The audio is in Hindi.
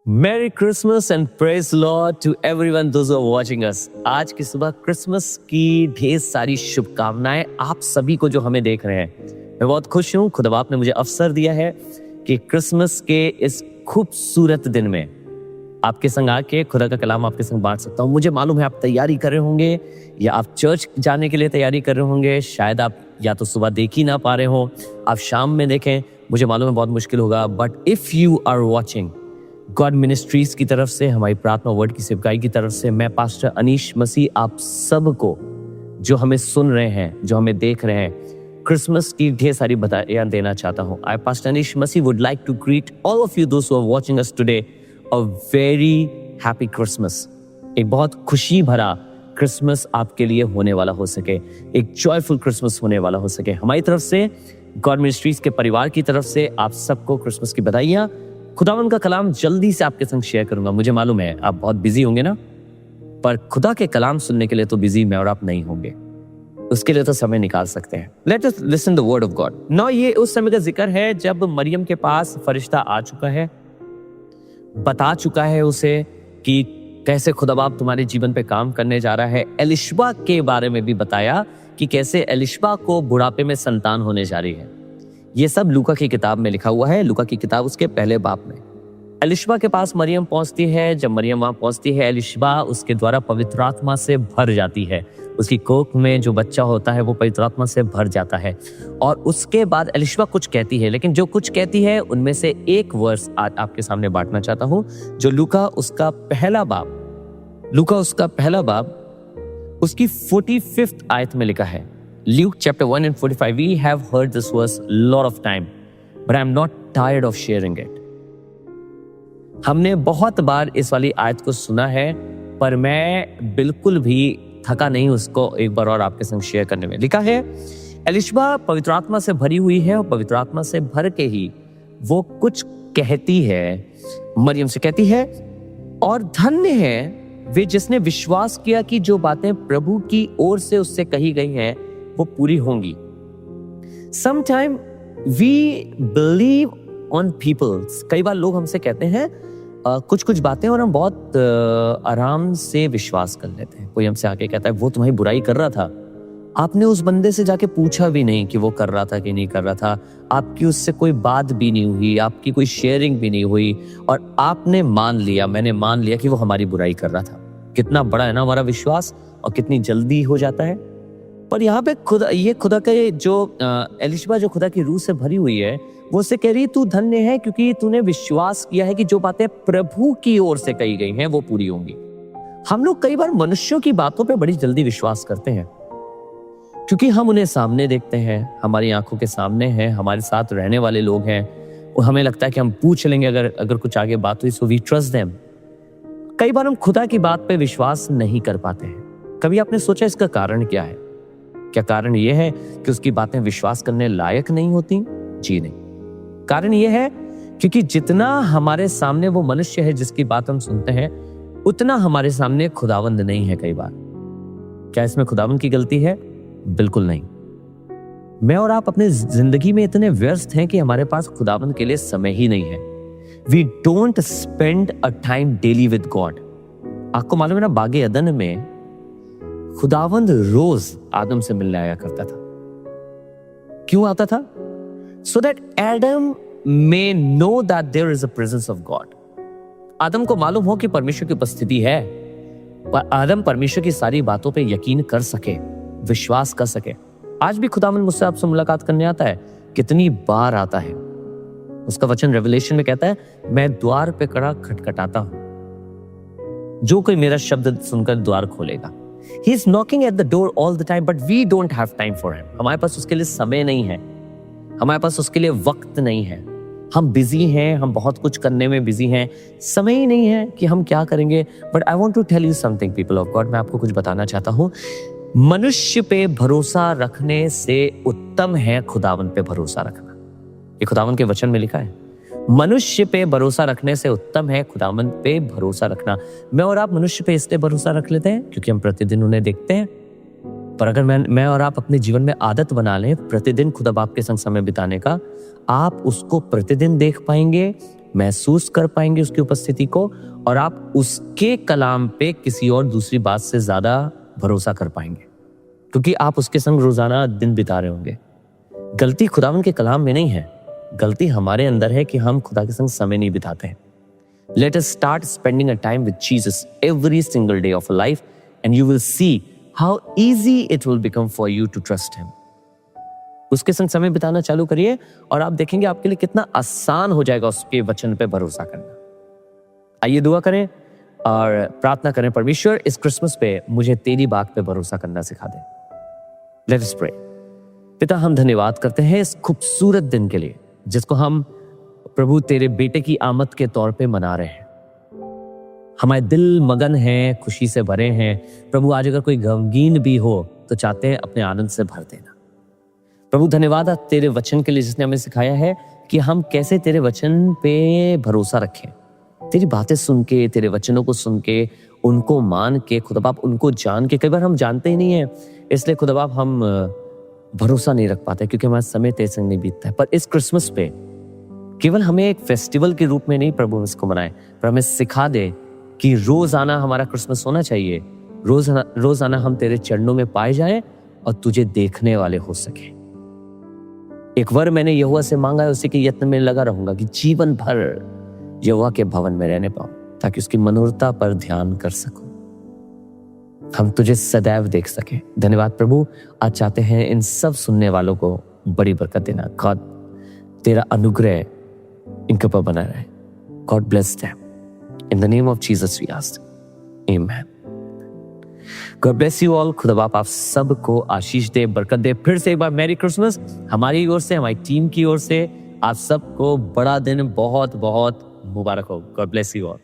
Merry Christmas and praise Lord to everyone those who are watching us. आज की सुबह क्रिसमस की ढेर सारी शुभकामनाएं आप सभी को जो हमें देख रहे हैं। मैं बहुत खुश हूँ, खुदा बाप ने मुझे अवसर दिया है कि क्रिसमस के इस खूबसूरत दिन में आपके संग आके खुदा का कलाम आपके संग बांट सकता हूँ। मुझे मालूम है आप तैयारी कर रहे होंगे या आप चर्च जाने के लिए तैयारी कर रहे होंगे। शायद आप या तो सुबह देख ही ना पा रहे हो, आप शाम में देखें। मुझे मालूम है बहुत मुश्किल होगा, but if you are watching God Ministries की तरफ से, हमारी प्रार्थना वर्ड की सेवकाई की तरफ से, मैं पास्टर अनीश मसीह आप सबको जो हमें सुन रहे हैं, जो हमें देख रहे हैं, क्रिसमस की ढेर सारी बधाइयां देना चाहता हूं। I pastor Anish Masih would like to greet all of you those who are watching us today a very happy Christmas. एक बहुत खुशी भरा क्रिसमस आपके लिए होने वाला हो सके, एक जॉयफुल क्रिसमस होने वाला हो सके। हमारी तरफ से, गॉड मिनिस्ट्रीज के परिवार की तरफ से आप सबको क्रिसमस की बधाइयां। खुदावन का कलाम जल्दी से आपके संग शेयर करूंगा। मुझे मालूम है आप बहुत बिजी होंगे ना, पर खुदा के कलाम सुनने के लिए तो बिजी मैं और आप नहीं होंगे, उसके लिए तो समय निकाल सकते हैं। Let us listen the word of God. Now ये उस समय का जिक्र है जब मरियम के पास फरिश्ता आ चुका है, बता चुका है उसे कि कैसे खुदा बाप तुम्हारे जीवन पे काम करने जा रहा है। एलिशबा के बारे में भी बताया कि कैसे एलिशबा को बुढ़ापे में संतान होने जा रही है। ये सब लूका की किताब में लिखा हुआ है, लूका की किताब उसके पहले बाप में। एलिशबा के पास मरियम पहुंचती है। जब मरियम वहां पहुंचती है, एलिशबा उसके द्वारा पवित्र आत्मा से भर जाती है। उसकी कोख में जो बच्चा होता है वो पवित्र आत्मा से भर जाता है। और उसके बाद एलिशबा कुछ कहती है, लेकिन जो कुछ कहती है उनमें से एक वर्स आज आपके सामने बांटना चाहता हूं, जो लूका उसका पहला बाब उसकी 45th आयत में लिखा है। Luke chapter 1 and 45, we have heard this verse a lot of time, but I'm not tired of sharing it. हमने बहुत बार इस वाली आयत को सुना है, पर मैं बिल्कुल भी थका नहीं उसको एक बार और आपके संग शेयर करने में। लिखा है, एलिशबा पवित्र आत्मा से भरी हुई है और पवित्र आत्मा से भर के ही वो कुछ कहती है, मरियम से कहती है, और धन्य है वे जिसने विश्वास किया कि जो बातें प्रभु की ओर से उससे कही गई हैं वो पूरी होंगी। Sometime we believe on people. कई बार लोग हमसे कहते हैं कुछ बातें और हम बहुत आराम से विश्वास कर लेते हैं। कोई हमसे आके कहता है वो तुम्हारी बुराई कर रहा था, आपने उस बंदे से जाके पूछा भी नहीं कि वो कर रहा था कि नहीं कर रहा था, आपकी उससे कोई बात भी नहीं हुई, आपकी कोई शेयरिंग भी नहीं हुई, और आपने मैंने मान लिया कि वो हमारी बुराई कर रहा था। कितना बड़ा है ना हमारा विश्वास, और कितनी जल्दी हो जाता है। पर यहाँ पे खुदा का जो एलिशबा जो खुदा की रूह से भरी हुई है, वो उससे कह रही तू धन्य है क्योंकि तूने विश्वास किया है कि जो बातें प्रभु की ओर से कही गई हैं वो पूरी होंगी। हम लोग कई बार मनुष्यों की बातों पे बड़ी जल्दी विश्वास करते हैं क्योंकि हम उन्हें सामने देखते हैं, हमारी आंखों के सामने हैं, हमारे साथ रहने वाले लोग हैं, और हमें लगता है कि हम पूछ लेंगे अगर कुछ आगे बात हुई, सो वी ट्रस्ट देम। कई बार हम खुदा की बात पे विश्वास नहीं कर पाते हैं। कभी आपने सोचा इसका कारण क्या है? क्या कारण यह है कि उसकी बातें विश्वास करने लायक नहीं होती? जी नहीं। कारण यह है क्योंकि जितना हमारे सामने वो मनुष्य है जिसकी बात हम सुनते हैं, उतना हमारे सामने खुदावंद नहीं है कई बार। क्या इसमें खुदावंद की गलती है? बिल्कुल नहीं। मैं और आप अपने जिंदगी में इतने व्यस्त हैं कि हमारे पास खुदावंद के लिए समय ही नहीं है। We don't spend a time daily with God. आपको मालूम है ना, बागे अदन में खुदावंद रोज आदम से मिलने आया करता था। क्यों आता था? So that Adam may know that there is a presence of God. आदम को मालूम हो कि परमेश्वर की उपस्थिति है, पर आदम परमेश्वर की सारी बातों पे यकीन कर सके, विश्वास कर सके। आज भी खुदावंद मुझसे आपसे मुलाकात करने आता है। कितनी बार आता है? उसका वचन रेवलेशन में कहता है, मैं द्वार पे खड़ा खटखटाता हूं, जो कोई मेरा शब्द सुनकर द्वार खोलेगा। He is knocking at the door all the time, but we don't have time for him. हमारे पास उसके लिए समय नहीं है, हमारे पास उसके लिए वक्त नहीं है। हम बिजी हैं, हम बहुत कुछ करने में बिजी हैं, समय ही नहीं है कि हम क्या करेंगे। But I want to tell you something, people of God. मैं आपको कुछ बताना चाहता हूँ। मनुष्य पे भरोसा रखने से उत्तम है खुदावंद पे भरोसा रखना। ये खुदावंद के वचन में लिखा है। मनुष्य पे भरोसा रखने से उत्तम है खुदावंद पे भरोसा रखना। मैं और आप मनुष्य पे इसलिए भरोसा रख लेते हैं क्योंकि हम प्रतिदिन उन्हें देखते हैं। पर अगर मैं और आप अपने जीवन में आदत बना लें प्रतिदिन खुदा बाप के संग समय बिताने का, आप उसको प्रतिदिन देख पाएंगे, महसूस कर पाएंगे उसकी उपस्थिति को, और आप उसके कलाम पे किसी और दूसरी बात से ज्यादा भरोसा कर पाएंगे, क्योंकि आप उसके संग रोजाना दिन बिता रहे होंगे। गलती खुदावन के कलाम में नहीं है, गलती हमारे अंदर है कि हम खुदा के संग समय नहीं बिताते हैं। Let us start spending a time with Jesus every single day of our life, and you will see how easy it will become for you to trust him. उसके संग समय बिताना चालू करिए और आप देखेंगे आपके लिए कितना आसान हो जाएगा उसके वचन पे भरोसा करना। आइए दुआ करें और प्रार्थना करें, परमेश्वर इस क्रिसमस पे मुझे तेरी बात पे भरोसा करना सिखा दे। Let us pray. पिता, हम धन्यवाद करते हैं इस खूबसूरत दिन के लिए जिसको हम प्रभु तेरे बेटे की आमद के तौर पे मना रहे हैं। हमारे दिल मगन हैं, खुशी से भरे हैं। प्रभु, आज अगर कोई गमगीन भी हो तो चाहते हैं अपने आनंद से भर देना। प्रभु, धन्यवाद है तेरे वचन के लिए जिसने हमें सिखाया है कि हम कैसे तेरे वचन पे भरोसा रखें। तेरी बातें सुन के, तेरे वचनों को सुन के, उनको मान के, खुदा बाप उनको जान के, कई बार हम जानते ही नहीं है, इसलिए खुदा बाप हम भरोसा नहीं रख पाते क्योंकि हमारा समय तेरे संग नहीं बीतता है। पर इस क्रिसमस पे केवल हमें एक फेस्टिवल के रूप में नहीं प्रभु इसको मनाए, पर हमें सिखा दे कि रोजाना हमारा क्रिसमस होना चाहिए। रोजाना हम तेरे चरणों में पाए जाए और तुझे देखने वाले हो सके। एक वर मैंने यहोवा से मांगा है, उसी के यत्न में लगा रहूंगा कि जीवन भर यहोवा के भवन में रहने पाऊं, ताकि उसकी मनोरथा पर ध्यान कर सकूं, हम तुझे सदैव देख सके। धन्यवाद प्रभु, आज चाहते हैं इन सब सुनने वालों को बड़ी बरकत देना। गॉड, तेरा अनुग्रह इनके ऊपर बना रहे। God bless them in the name of Jesus we ask, amen. God bless you all. खुदा बाप आप सबको आशीष दे, बरकत दे। फिर से एक बार मैरी क्रिसमस हमारी ओर से, हमारी टीम की ओर से। आप सबको बड़ा दिन बहुत बहुत मुबारक हो। God bless you all.